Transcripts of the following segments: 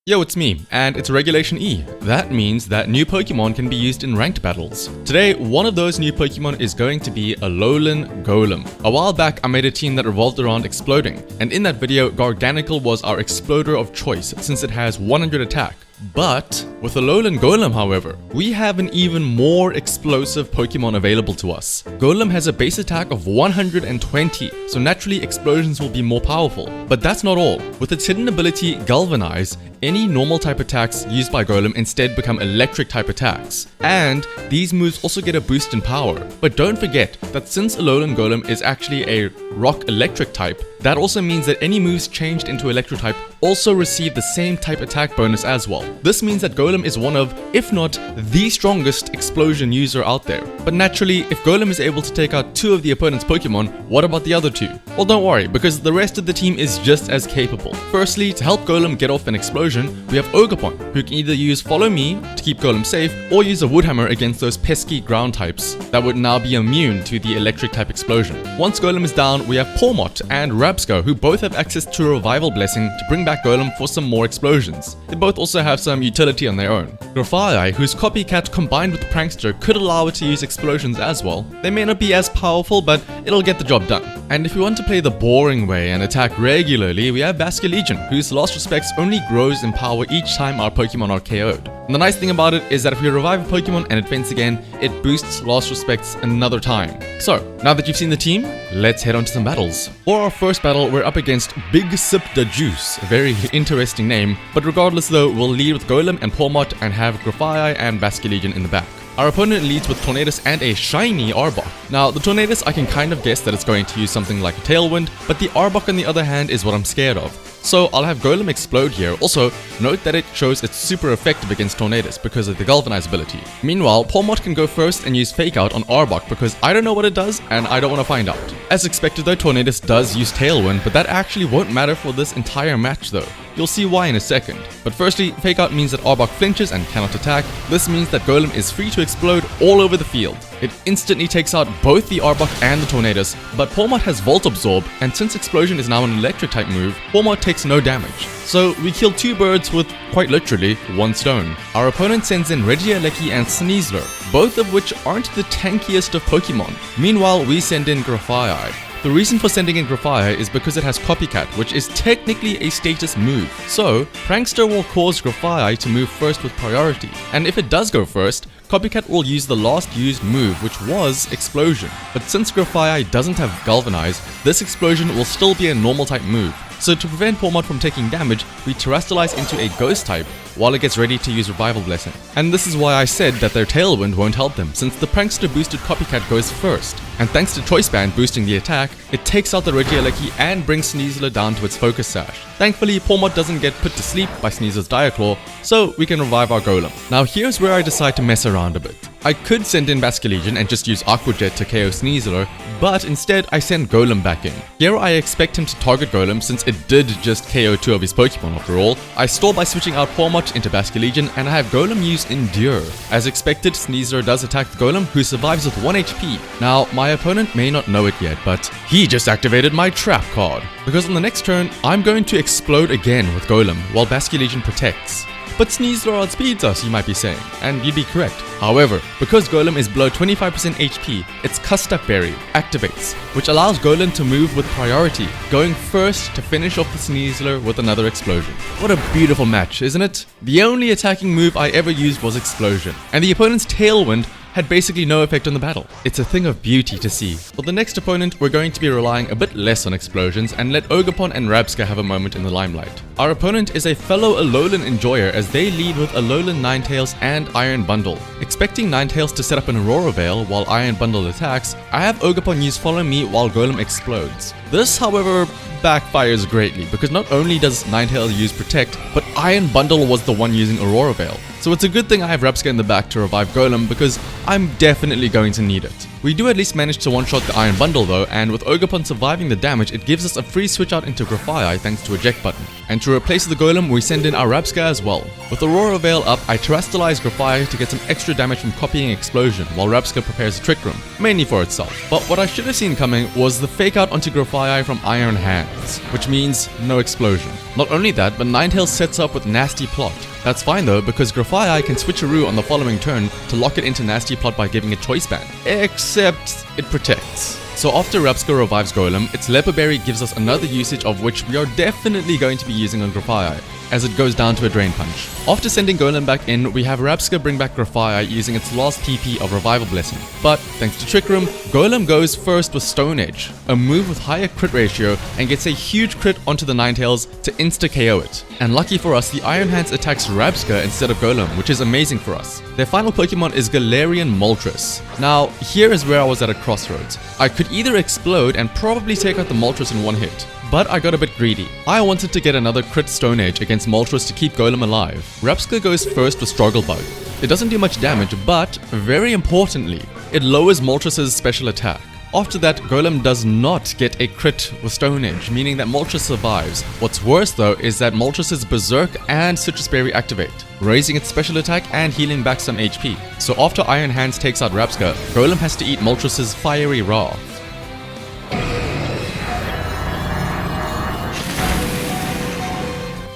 Yo, it's me, and it's Regulation E. That means that new Pokemon can be used in ranked battles. Today, one of those new Pokemon is going to be Alolan Golem. A while back, I made a team that revolved around exploding, and in that video, Garganical was our exploder of choice since it has 100 attack. But with Alolan Golem, however, we have an even more explosive Pokemon available to us. Golem has a base attack of 120, so naturally explosions will be more powerful. But that's not all. With its hidden ability Galvanize, any normal type attacks used by Golem instead become electric type attacks. And these moves also get a boost in power. But don't forget that since Alolan Golem is actually a rock electric type, that also means that any moves changed into electric type also receive the same type attack bonus as well. This means that Golem is one of, if not the strongest explosion user out there. But naturally, if Golem is able to take out two of the opponent's Pokemon, what about the other two? Well, don't worry, because the rest of the team is just as capable. Firstly, to help Golem get off an explosion, we have Ogerpon, who can either use Follow Me to keep Golem safe, or use a Woodhammer against those pesky ground types that would now be immune to the electric type explosion. Once Golem is down, we have Pawmot and Rabsco, who both have access to a Revival Blessing to bring back Golem for some more explosions. They both also have some utility on their own. Grafaiai, whose Copycat combined with Prankster could allow it to use explosions as well. They may not be as powerful, but it'll get the job done. And if we want to play the boring way and attack regularly, we have Basculegion, whose Last Respects only grows in power each time our Pokemon are KO'd. And the nice thing about it is that if we revive a Pokemon and it faints again, it boosts Last Respects another time. So, now that you've seen the team, let's head on to some battles. For our first battle, we're up against Big Sip da Juice, a very interesting name, but regardless though, we'll lead with Golem and Pawmot and have Grafaiai and Basculegion in the back. Our opponent leads with Tornadus and a shiny Arbok. Now, the Tornadus I can kind of guess that it's going to use something like a Tailwind, but the Arbok on the other hand is what I'm scared of. So I'll have Golem explode here. Also, note that it shows it's super effective against Tornadus because of the Galvanize ability. Meanwhile, Pawmot can go first and use Fake Out on Arbok because I don't know what it does and I don't want to find out. As expected though, Tornadus does use Tailwind, but that actually won't matter for this entire match though. You'll see why in a second. But firstly, Fake Out means that Arbok flinches and cannot attack. This means that Golem is free to explode all over the field. It instantly takes out both the Arbok and the Tornadus, but Pawmot has Volt Absorb, and since Explosion is now an electric type move, Pawmot takes no damage. So we kill two birds with, quite literally, one stone. Our opponent sends in Regieleki and Sneasler, both of which aren't the tankiest of Pokemon. Meanwhile, we send in Grafaiai. The reason for sending in Grafaiai is because it has Copycat, which is technically a status move. So, Prankster will cause Grafaiai to move first with priority, and if it does go first, Copycat will use the last used move, which was Explosion. But since Grafaiai doesn't have Galvanize, this Explosion will still be a normal type move. So to prevent Pawmot from taking damage, we Terastallize into a Ghost type while it gets ready to use Revival Blessing. And this is why I said that their Tailwind won't help them, since the Prankster boosted Copycat goes first. And thanks to Choice Band boosting the attack, it takes out the Regieleki and brings Sneasler down to its Focus Sash. Thankfully, Pawmot doesn't get put to sleep by Sneasler's Diaclaw, so we can revive our Golem. Now here's where I decide to mess around a bit. I could send in Basculegion and just use Aqua Jet to KO Sneasler, but instead I send Golem back in. Here I expect him to target Golem since it did just KO two of his Pokemon after all. I stall by switching out Pawmot into Basculegion and I have Golem use Endure. As expected, Sneasler does attack the Golem, who survives with 1 HP. Now, my opponent may not know it yet, but he just activated my Trap card. Because on the next turn, I'm going to explode again with Golem, while Basculegion protects. But Sneasler outspeeds us, you might be saying, and you'd be correct. However, because Golem is below 25% HP, its Custap Berry activates, which allows Golem to move with priority, going first to finish off the Sneasler with another Explosion. What a beautiful match, isn't it? The only attacking move I ever used was Explosion, and the opponent's Tailwind had basically no effect on the battle. It's a thing of beauty to see. For the next opponent, we're going to be relying a bit less on explosions and let Ogerpon and Rabsca have a moment in the limelight. Our opponent is a fellow Alolan enjoyer as they lead with Alolan Ninetales and Iron Bundle. Expecting Ninetales to set up an Aurora Veil while Iron Bundle attacks, I have Ogerpon use Follow Me while Golem explodes. This, however, backfires greatly because not only does Ninetales use Protect, but Iron Bundle was the one using Aurora Veil. So it's a good thing I have Rabsca in the back to revive Golem because I'm definitely going to need it. We do at least manage to one-shot the Iron Bundle though, and with Ogerpon surviving the damage, it gives us a free switch out into Grafaiai thanks to eject button. And to replace the Golem, we send in our Rabsca as well. With Aurora Veil up, I terrestrialize Grafaiai to get some extra damage from copying Explosion, while Rabsca prepares a Trick Room, mainly for itself. But what I should have seen coming was the fake out onto Grafaiai from Iron Hands, which means no Explosion. Not only that, but Ninetales sets up with Nasty Plot. That's fine though, because Grafaiai can switcheroo on the following turn to lock it into Nasty Plot by giving it Choice Band. Except it protects. So after Rabsca revives Golem, its Leper Berry gives us another usage of which we are definitely going to be using on Grafaiai, as it goes down to a Drain Punch. After sending Golem back in, we have Rabsca bring back Grafaiai using its last PP of Revival Blessing. But thanks to Trick Room, Golem goes first with Stone Edge, a move with higher crit ratio, and gets a huge crit onto the Ninetales to insta-KO it. And lucky for us, the Iron Hands attacks Rabsca instead of Golem, which is amazing for us. Their final Pokemon is Galarian Moltres. Now, here is where I was at a crossroads. I could either explode and probably take out the Moltres in one hit, but I got a bit greedy. I wanted to get another crit Stone Edge against Moltres to keep Golem alive. Rabsca goes first with Struggle Bug. It doesn't do much damage, but very importantly, it lowers Moltres' special attack. After that, Golem does not get a crit with Stone Edge, meaning that Moltres survives. What's worse though is that Moltres' Berserk and Citrus Berry activate, raising its special attack and healing back some HP. So after Iron Hands takes out Rabsca, Golem has to eat Moltres' Fiery Wrath.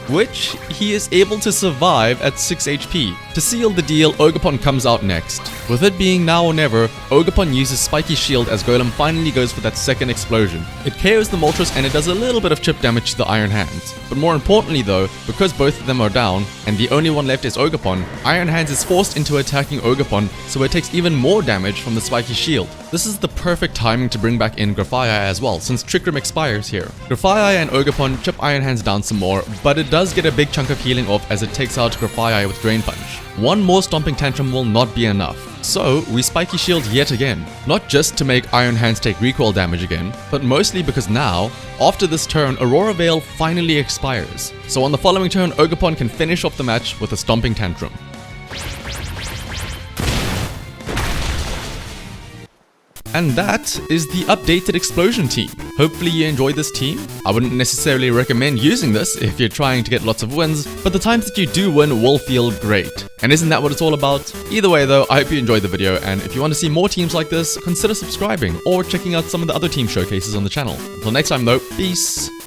Which he is able to survive at 6 HP. To seal the deal, Ogerpon comes out next. With it being now or never, Ogerpon uses Spiky Shield as Golem finally goes for that second explosion. It KOs the Moltres and it does a little bit of chip damage to the Iron Hands. But more importantly though, because both of them are down, and the only one left is Ogerpon, Iron Hands is forced into attacking Ogerpon, so it takes even more damage from the Spiky Shield. This is the perfect timing to bring back in Grafaiai as well, since Trick Room expires here. Grafaiai and Ogerpon chip Iron Hands down some more, but it does get a big chunk of healing off as it takes out Grafaiai with Drain Punch. One more Stomping Tantrum will not be enough. So, we Spiky Shield yet again. Not just to make Iron Hands take recoil damage again, but mostly because now, after this turn, Aurora Veil finally expires. So on the following turn, Ogerpon can finish off the match with a Stomping Tantrum. And that is the updated Explosion team. Hopefully you enjoyed this team. I wouldn't necessarily recommend using this if you're trying to get lots of wins, but the times that you do win will feel great. And isn't that what it's all about? Either way though, I hope you enjoyed the video, and if you want to see more teams like this, consider subscribing or checking out some of the other team showcases on the channel. Until next time though, peace!